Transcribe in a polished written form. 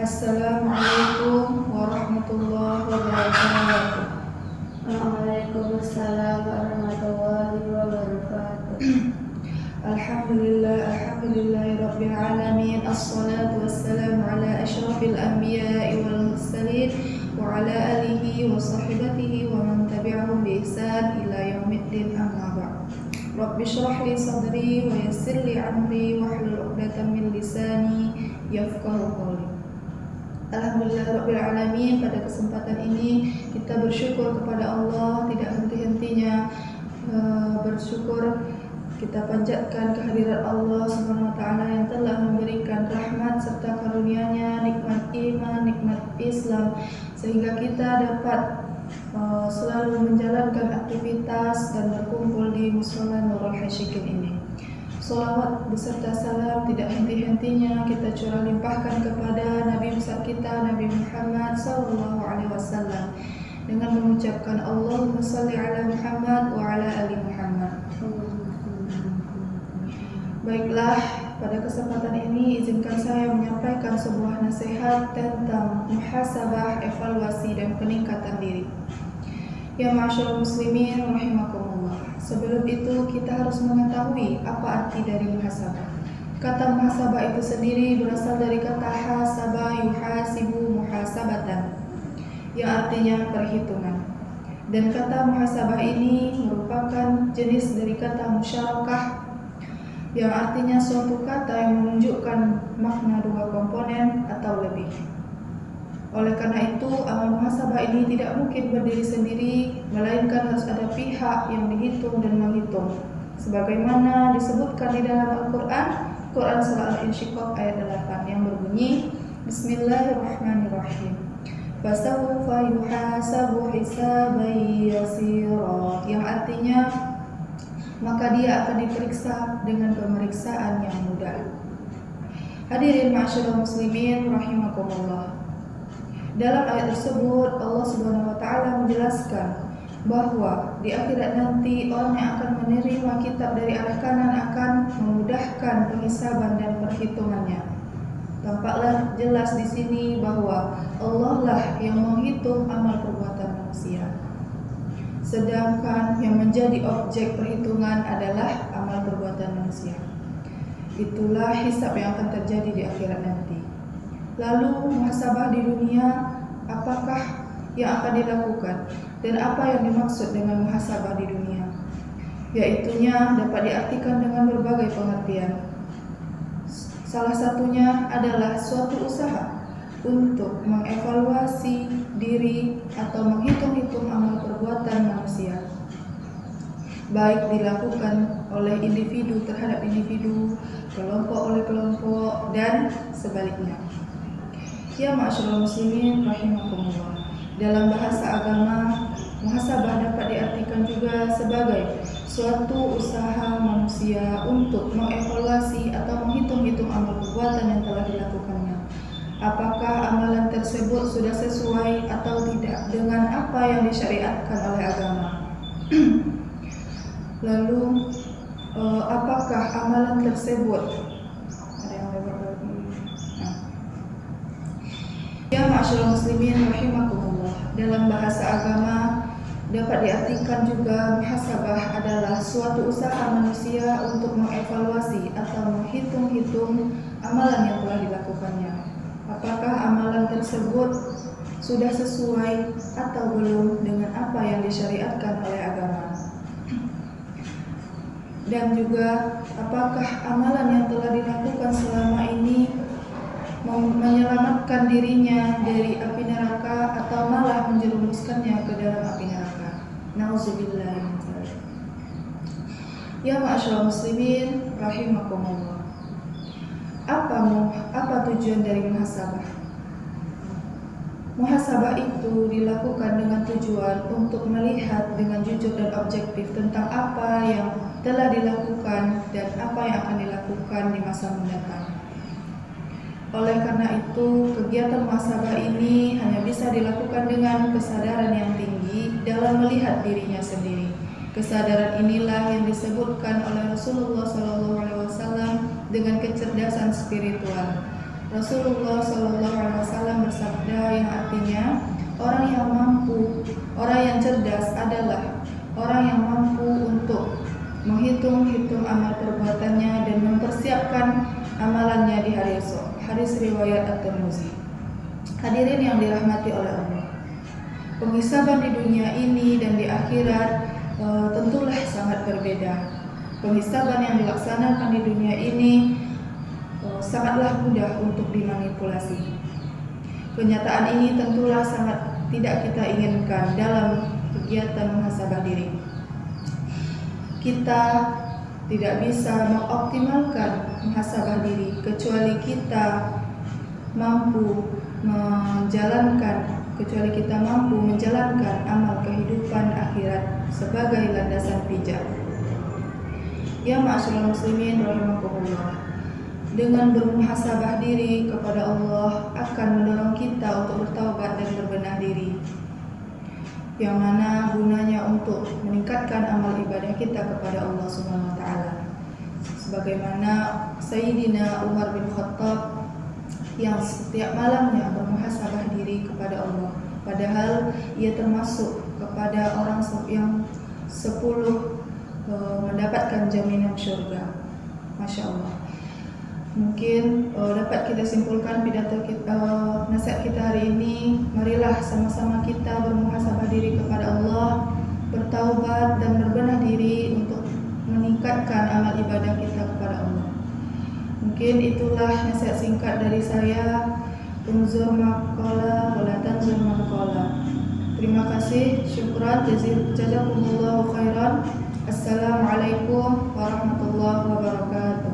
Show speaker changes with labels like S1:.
S1: Assalamualaikum warahmatullahi wabarakatuh.
S2: Waalaikumsalam warahmatullahi wabarakatuh.
S1: Alhamdulillahirabbil alamin. Assalatu wassalamu ala asyrafil anbiya'i wal mursalin wa ala alihi wa sahbihi wa man tabi'ahum bi ihsan ila yaumiddin, amma ba'd. Rabbi shrah li sadri wa yassir li amri wahlul 'uqdatam min lisani yafqahu qawli. Alhamdulillahirabbil alamin. Pada kesempatan ini kita bersyukur kepada Allah, tidak henti-hentinya bersyukur. Kita panjatkan kehadirat Allah Subhanahu wa taala yang telah memberikan rahmat serta karunia-Nya, nikmat iman, nikmat Islam, sehingga kita dapat selalu menjalankan aktivitas dan berkumpul di Mushola Nurul Hasyikin ini. Salawat beserta salam tidak henti-hentinya kita curah limpahkan kepada Nabi besar kita, Nabi Muhammad SAW, dengan mengucapkan Allahumma shalli ala Muhammad wa ala ali Muhammad. Baiklah, pada kesempatan ini izinkan saya menyampaikan sebuah nasihat tentang muhasabah, evaluasi dan peningkatan diri. Ya ma'asyiral muslimin rahimakumullah. Sebelum itu kita harus mengetahui apa arti dari muhasabah. Kata muhasabah itu sendiri berasal dari kata hasaba yuhasibu muhasabatan, yang artinya perhitungan. Dan kata muhasabah ini merupakan jenis dari kata musyarakah, yang artinya suatu kata yang menunjukkan makna dua komponen atau lebih. Oleh karena itu, amal muhasabah ini tidak mungkin berdiri sendiri, melainkan harus ada pihak yang dihitung dan menghitung. Sebagaimana disebutkan di dalam Al-Quran, Quran Surah Al-Insyiqaq ayat 8 yang berbunyi, Bismillahirrahmanirrahim. Fasawfa yuhasabu hisaban yasira, yang artinya maka dia akan diperiksa dengan pemeriksaan yang mudah. Hadirin ma'asyiral muslimin rahimakumullah. Dalam ayat tersebut Allah Subhanahu wa taala menjelaskan bahwa di akhirat nanti orang yang akan menerima kitab dari arah kanan akan memudahkan penghisaban dan perhitungannya. Tampaklah jelas di sini bahwa Allah lah yang menghitung amal perbuatan manusia. Sedangkan yang menjadi objek perhitungan adalah amal perbuatan manusia. Itulah hisab yang akan terjadi di akhirat nanti. Lalu muhasabah di dunia, apakah yang akan dilakukan dan apa yang dimaksud dengan muhasabah di dunia? Yaitunya dapat diartikan dengan berbagai pengertian. Salah satunya adalah suatu usaha untuk mengevaluasi diri atau menghitung-hitung amal perbuatan manusia, baik dilakukan oleh individu terhadap individu, kelompok oleh kelompok, dan sebaliknya. Ya ma'asyiral muslimin rahimakumullah. Dalam bahasa agama, muhasabah dapat diartikan juga sebagai suatu usaha manusia untuk mengevaluasi atau menghitung-hitung amal perbuatan yang telah dilakukannya. Apakah amalan tersebut sudah sesuai atau tidak dengan apa yang disyariatkan oleh agama? Lalu, apakah amalan tersebut Ya ma'asyiral muslimin rahimakumullah. Dalam bahasa agama dapat diartikan juga muhasabah adalah suatu usaha manusia untuk mengevaluasi atau menghitung-hitung amalan yang telah dilakukannya. Apakah amalan tersebut sudah sesuai atau belum dengan apa yang disyariatkan oleh agama? Dan juga apakah amalan yang telah dilakukan selama ini menyelamatkan dirinya dari api neraka atau malah menjerumuskannya ke dalam api neraka. Nauzubillah min dzalik. Ya ma'asyiral muslimin rahimakumullah. Apa tujuan dari muhasabah? Muhasabah itu dilakukan dengan tujuan untuk melihat dengan jujur dan objektif tentang apa yang telah dilakukan dan apa yang akan dilakukan di masa mendatang. Oleh karena itu, kegiatan muhasabah ini hanya bisa dilakukan dengan kesadaran yang tinggi dalam melihat dirinya sendiri. Kesadaran inilah yang disebutkan oleh Rasulullah SAW dengan kecerdasan spiritual. Rasulullah SAW menghitung-hitung amal perbuatannya dan mempersiapkan amalannya di hari esok. Hadis riwayat At-Tirmidzi. Hadirin yang dirahmati oleh Allah, penghisaban di dunia ini dan di akhirat tentulah sangat berbeda. Penghisaban yang dilaksanakan di dunia ini sangatlah mudah untuk dimanipulasi. Kenyataan ini tentulah sangat tidak kita inginkan dalam kegiatan muhasabah diri. Kita tidak bisa mengoptimalkan muhasabah diri kecuali kita mampu menjalankan amal kehidupan akhirat sebagai landasan pijak. Ya ma'asyiral muslimin rahimakumullah, dengan bermuhasabah diri kepada Allah akan mendorong kita untuk bertaubat dan berbenah diri, yang mana gunanya untuk meningkatkan amal ibadah kita kepada Allah Subhanahu wa taala. Sebagaimana Sayyidina Umar bin Khattab yang setiap malamnya bermuhasabah diri kepada Allah, padahal ia termasuk kepada orang yang 10 mendapatkan jaminan surga. Masya Allah. Mungkin dapat kita simpulkan pidato kita, nasihat kita hari ini. Marilah sama-sama kita bermuhasabah diri kepada Allah, bertaubat dan berbenah diri untuk meningkatkan amal ibadah kita kepada Allah. Mungkin itulah nasihat singkat dari saya. Unzur maqala wa la tanzur maqala. Terima kasih. Syukran, jazakumullahu khairan. Assalamualaikum warahmatullahi wabarakatuh.